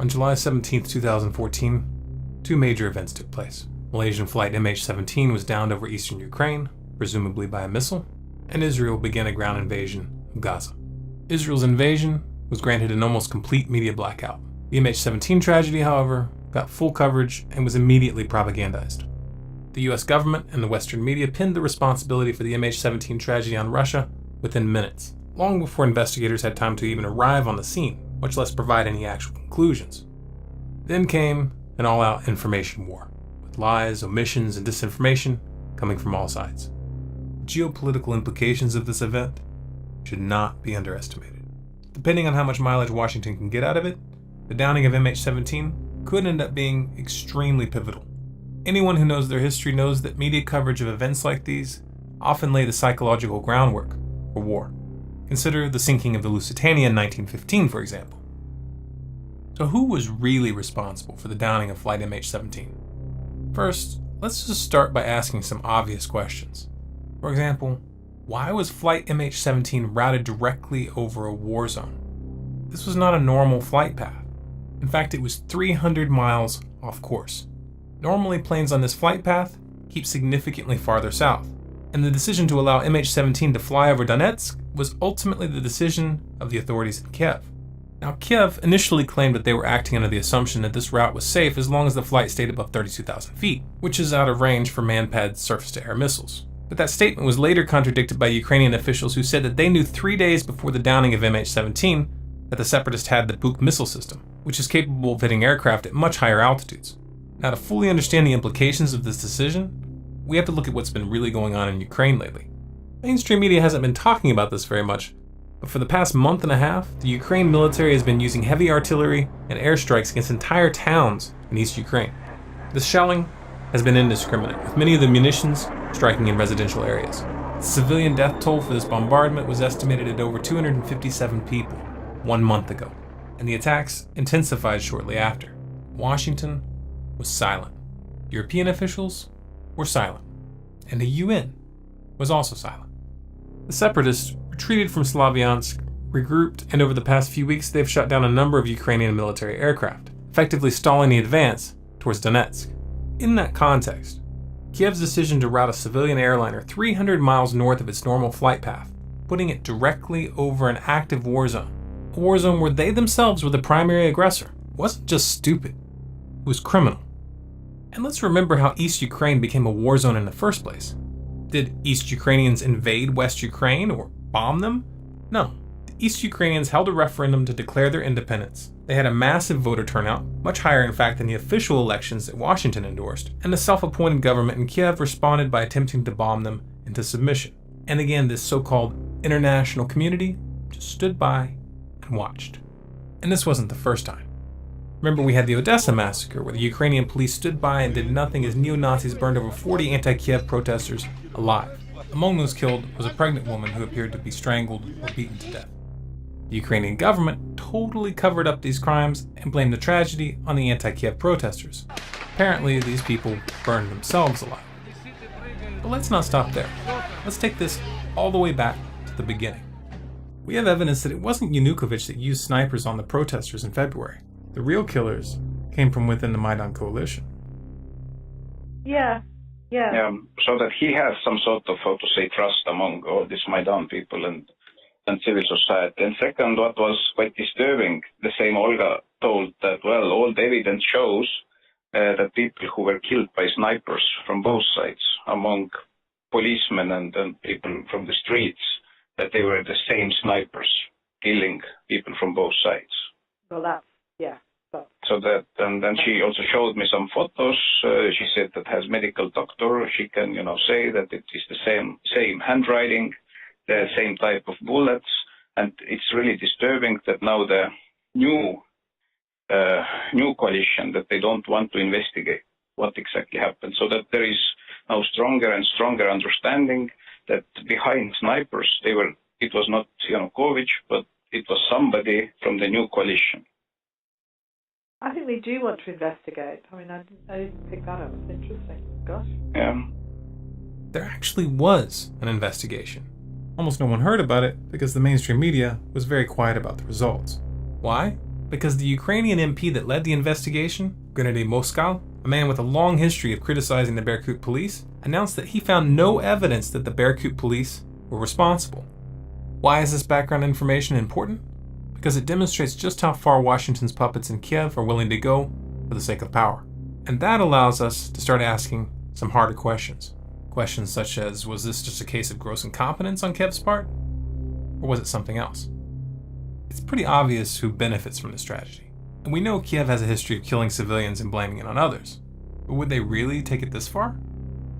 On July 17, 2014, two major events took place. Malaysian flight MH17 was downed over eastern Ukraine, presumably by a missile, and Israel began a ground invasion of Gaza. Israel's invasion was granted an almost complete media blackout. The MH17 tragedy, however, got full coverage and was immediately propagandized. The US government and the Western media pinned the responsibility for the MH17 tragedy on Russia within minutes, long before investigators had time to even arrive on the scene, much less provide any actual conclusions. Then came an all-out information war, with lies, omissions, and disinformation coming from all sides. The geopolitical implications of this event should not be underestimated. Depending on how much mileage Washington can get out of it, the downing of MH17 could end up being extremely pivotal. Anyone who knows their history knows that media coverage of events like these often lay the psychological groundwork for war. Consider the sinking of the Lusitania in 1915, for example. So who was really responsible for the downing of Flight MH17? First, let's just start by asking some obvious questions. For example, why was Flight MH17 routed directly over a war zone? This was not a normal flight path. In fact, it was 300 miles off course. Normally, planes on this flight path keep significantly farther south, and the decision to allow MH17 to fly over Donetsk was ultimately the decision of the authorities in Kiev. Now, Kiev initially claimed that they were acting under the assumption that this route was safe as long as the flight stayed above 32,000 feet, which is out of range for man-pad surface-to-air missiles. But that statement was later contradicted by Ukrainian officials who said that they knew 3 days before the downing of MH17 that the separatists had the Buk missile system, which is capable of hitting aircraft at much higher altitudes. Now, to fully understand the implications of this decision, we have to look at what's been really going on in Ukraine lately. Mainstream media hasn't been talking about this very much, but for the past month and a half, the Ukraine military has been using heavy artillery and airstrikes against entire towns in East Ukraine. This shelling has been indiscriminate, with many of the munitions striking in residential areas. The civilian death toll for this bombardment was estimated at over 257 people 1 month ago, and the attacks intensified shortly after. Washington was silent. European officials were silent, and the UN was also silent. The separatists retreated from Slavyansk, regrouped, and over the past few weeks they've shut down a number of Ukrainian military aircraft, effectively stalling the advance towards Donetsk. In that context, Kiev's decision to route a civilian airliner 300 miles north of its normal flight path, putting it directly over an active war zone, a war zone where they themselves were the primary aggressor, wasn't just stupid, it was criminal. And let's remember how East Ukraine became a war zone in the first place. Did East Ukrainians invade West Ukraine or bomb them? No. The East Ukrainians held a referendum to declare their independence. They had a massive voter turnout, much higher in fact than the official elections that Washington endorsed, and the self-appointed government in Kiev responded by attempting to bomb them into submission. And again, this so-called international community just stood by and watched. And this wasn't the first time. Remember, we had the Odessa massacre, where the Ukrainian police stood by and did nothing as neo-Nazis burned over 40 anti-Kiev protesters alive. Among those killed was a pregnant woman who appeared to be strangled or beaten to death. The Ukrainian government totally covered up these crimes and blamed the tragedy on the anti-Kiev protesters. Apparently, these people burned themselves alive. But let's not stop there. Let's take this all the way back to the beginning. We have evidence that it wasn't Yanukovych that used snipers on the protesters in February. The real killers came from within the Maidan coalition. Yeah. So that he has some sort of, how to say, trust among all these Maidan people and civil society. And second, what was quite disturbing, the same Olga told that, well, all the evidence shows that people who were killed by snipers from both sides, among policemen and people from the streets, that they were the same snipers killing people from both sides. Well, that's, yeah. So that, and then she also showed me some photos. She said that as medical doctor, she can, say that it is the same handwriting, the same type of bullets, and it's really disturbing that now the new coalition, that they don't want to investigate what exactly happened. So that there is now stronger and stronger understanding that behind snipers, it was not Yanukovych, but it was somebody from the new coalition. I think they do want to investigate. I mean, I didn't pick that up. It's interesting. Gosh. Yeah. There actually was an investigation. Almost no one heard about it because the mainstream media was very quiet about the results. Why? Because the Ukrainian MP that led the investigation, Gennady Moskal, a man with a long history of criticizing the Berkut police, announced that he found no evidence that the Berkut police were responsible. Why is this background information important? Because it demonstrates just how far Washington's puppets in Kiev are willing to go for the sake of power. And that allows us to start asking some harder questions. Questions such as, was this just a case of gross incompetence on Kiev's part? Or was it something else? It's pretty obvious who benefits from this tragedy. And we know Kiev has a history of killing civilians and blaming it on others. But would they really take it this far?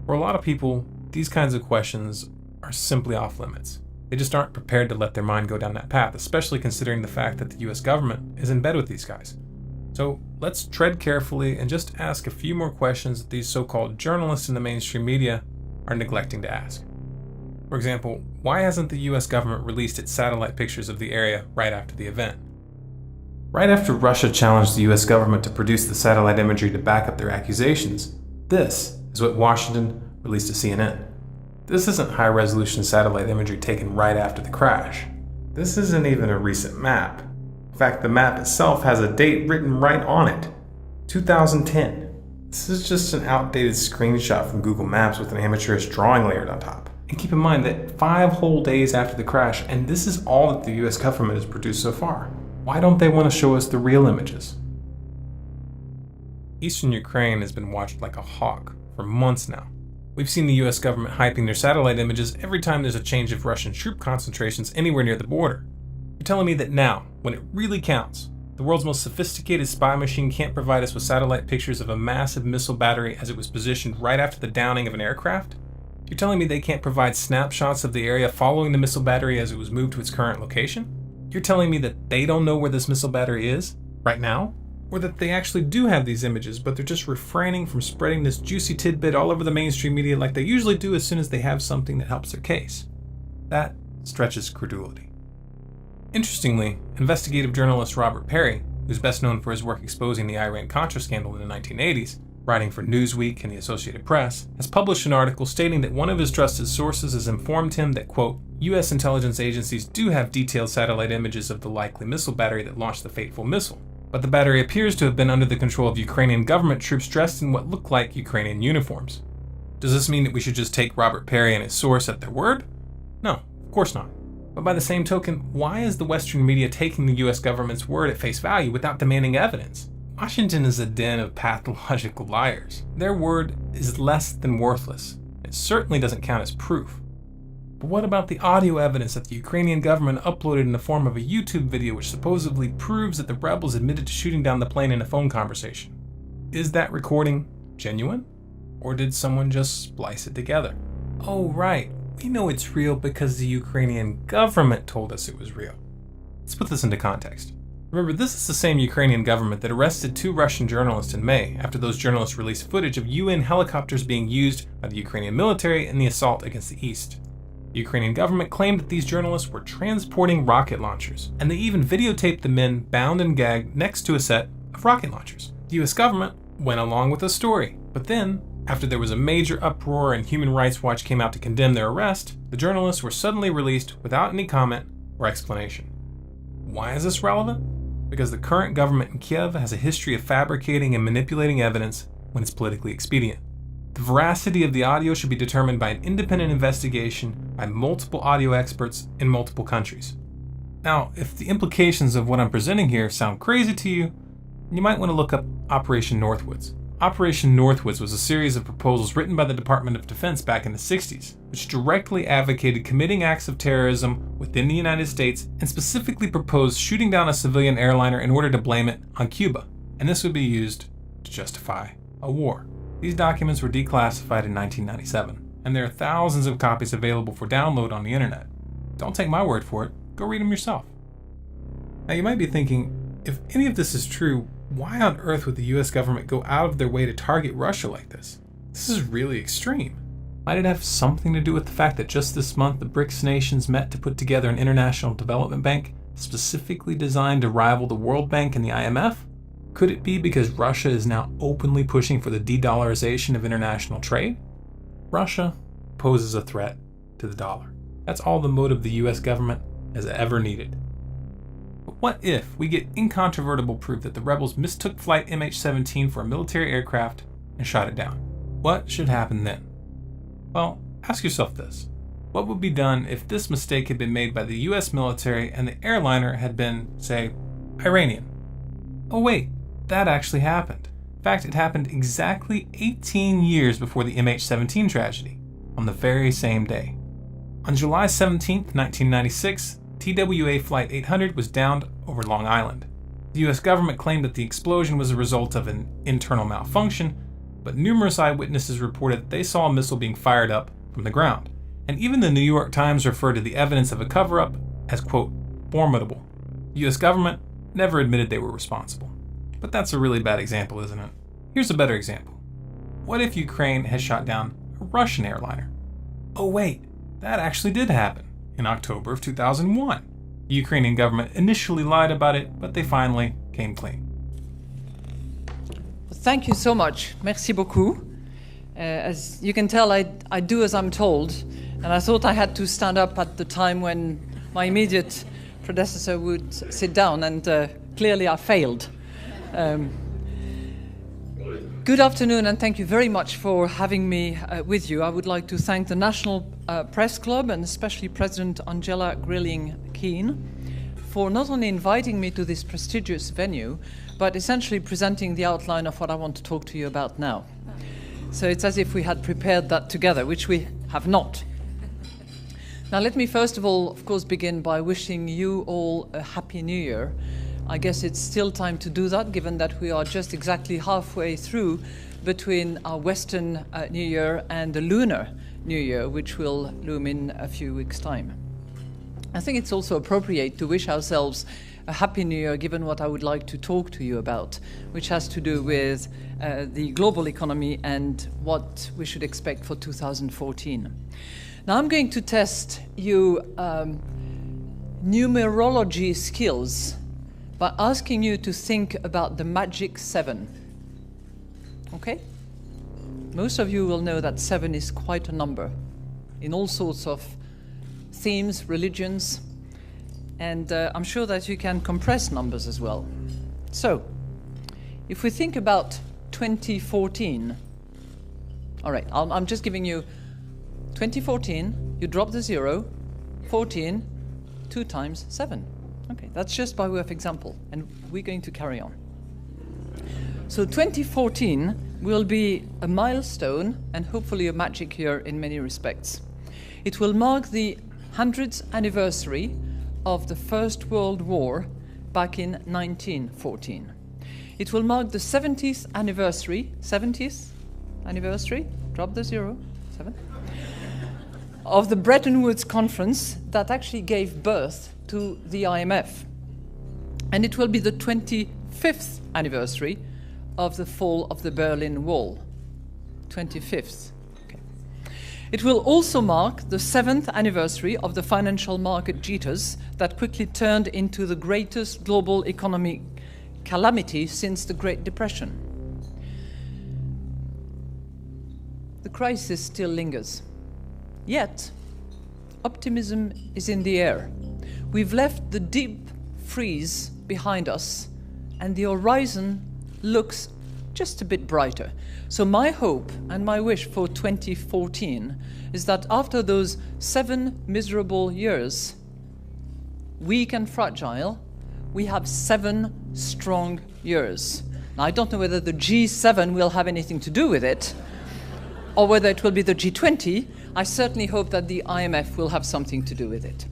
For a lot of people, these kinds of questions are simply off limits. They just aren't prepared to let their mind go down that path, especially considering the fact that the US government is in bed with these guys. So let's tread carefully and just ask a few more questions that these so-called journalists in the mainstream media are neglecting to ask. For example, why hasn't the US government released its satellite pictures of the area right after the event? Right after Russia challenged the US government to produce the satellite imagery to back up their accusations, this is what Washington released to CNN. This isn't high-resolution satellite imagery taken right after the crash. This isn't even a recent map. In fact, the map itself has a date written right on it, 2010. This is just an outdated screenshot from Google Maps with an amateurish drawing layered on top. And keep in mind that 5 whole days after the crash, and this is all that the US government has produced so far. Why don't they want to show us the real images? Eastern Ukraine has been watched like a hawk for months now. We've seen the US government hyping their satellite images every time there's a change of Russian troop concentrations anywhere near the border. You're telling me that now, when it really counts, the world's most sophisticated spy machine can't provide us with satellite pictures of a massive missile battery as it was positioned right after the downing of an aircraft? You're telling me they can't provide snapshots of the area following the missile battery as it was moved to its current location? You're telling me that they don't know where this missile battery is, right now? Or that they actually do have these images, but they're just refraining from spreading this juicy tidbit all over the mainstream media like they usually do as soon as they have something that helps their case? That stretches credulity. Interestingly, investigative journalist Robert Perry, who's best known for his work exposing the Iran-Contra scandal in the 1980s, writing for Newsweek and the Associated Press, has published an article stating that one of his trusted sources has informed him that, quote, US intelligence agencies do have detailed satellite images of the likely missile battery that launched the fateful missile, but the battery appears to have been under the control of Ukrainian government troops dressed in what look like Ukrainian uniforms. Does this mean that we should just take Robert Perry and his source at their word? No, of course not. But by the same token, why is the Western media taking the US government's word at face value without demanding evidence? Washington is a den of pathological liars. Their word is less than worthless. It certainly doesn't count as proof. But what about the audio evidence that the Ukrainian government uploaded in the form of a YouTube video which supposedly proves that the rebels admitted to shooting down the plane in a phone conversation? Is that recording genuine? Or did someone just splice it together? Oh right, we know it's real because the Ukrainian government told us it was real. Let's put this into context. Remember, this is the same Ukrainian government that arrested 2 Russian journalists in May after those journalists released footage of UN helicopters being used by the Ukrainian military in the assault against the East. The Ukrainian government claimed that these journalists were transporting rocket launchers, and they even videotaped the men bound and gagged next to a set of rocket launchers. The US government went along with the story, but then, after there was a major uproar and Human Rights Watch came out to condemn their arrest, the journalists were suddenly released without any comment or explanation. Why is this relevant? Because the current government in Kiev has a history of fabricating and manipulating evidence when it's politically expedient. The veracity of the audio should be determined by an independent investigation by multiple audio experts in multiple countries. Now, if the implications of what I'm presenting here sound crazy to you, you might want to look up Operation Northwoods. Operation Northwoods was a series of proposals written by the Department of Defense back in the 60s, which directly advocated committing acts of terrorism within the United States and specifically proposed shooting down a civilian airliner in order to blame it on Cuba, and this would be used to justify a war. These documents were declassified in 1997, and there are thousands of copies available for download on the internet. Don't take my word for it, go read them yourself. Now you might be thinking, if any of this is true, why on earth would the US government go out of their way to target Russia like this? This is really extreme. Might it have something to do with the fact that just this month the BRICS nations met to put together an international development bank specifically designed to rival the World Bank and the IMF? Could it be because Russia is now openly pushing for the de-dollarization of international trade? Russia poses a threat to the dollar. That's all the motive the US government has ever needed. But What if we get incontrovertible proof that the rebels mistook flight MH17 for a military aircraft and shot it down? What should happen then? Well, ask yourself this. What would be done if this mistake had been made by the US military and the airliner had been, say, Iranian? Oh wait, that actually happened. In fact, it happened exactly 18 years before the MH17 tragedy, on the very same day. On July 17, 1996, TWA Flight 800 was downed over Long Island. The US government claimed that the explosion was a result of an internal malfunction, but numerous eyewitnesses reported that they saw a missile being fired up from the ground. And even the New York Times referred to the evidence of a cover-up as, quote, formidable. The US government never admitted they were responsible. But that's a really bad example, isn't it? Here's a better example. What if Ukraine had shot down a Russian airliner? Oh wait, that actually did happen in October of 2001. The Ukrainian government initially lied about it, but they finally came clean. Thank you so much. Merci beaucoup. As you can tell, I do as I'm told, and I thought I had to stand up at the time when my immediate predecessor would sit down, and clearly I failed. Good afternoon, and thank you very much for having me with you. I would like to thank the National Press Club, and especially President Angela Grilling-Keane, for not only inviting me to this prestigious venue, but essentially presenting the outline of what I want to talk to you about now. So it's as if we had prepared that together, which we have not. Now let me first of all, of course, begin by wishing you all a Happy New Year. I guess it's still time to do that, given that we are just exactly halfway through between our Western New Year and the Lunar New Year, which will loom in a few weeks' time. I think it's also appropriate to wish ourselves a Happy New Year, given what I would like to talk to you about, which has to do with the global economy and what we should expect for 2014. Now I'm going to test you numerology skills by asking you to think about the magic 7. Okay? Most of you will know that 7 is quite a number in all sorts of themes, religions, and I'm sure that you can compress numbers as well. So, if we think about 2014, all right, I'm just giving you 2014, you drop the 0, 14, 2 times 7. Okay, that's just by way of example, and we're going to carry on. So 2014 will be a milestone and hopefully a magic year in many respects. It will mark the 100th anniversary of the First World War back in 1914. It will mark the 70th anniversary, drop the 0, 7, of the Bretton Woods Conference that actually gave birth to the IMF. And it will be the 25th anniversary of the fall of the Berlin Wall. 25th. Okay. It will also mark the 7th anniversary of the financial market jitters that quickly turned into the greatest global economic calamity since the Great Depression. The crisis still lingers. Yet, optimism is in the air. We've left the deep freeze behind us, and the horizon looks just a bit brighter. So my hope and my wish for 2014 is that after those 7 miserable years, weak and fragile, we have 7 strong years. Now, I don't know whether the G7 will have anything to do with it, or whether it will be the G20. I certainly hope that the IMF will have something to do with it.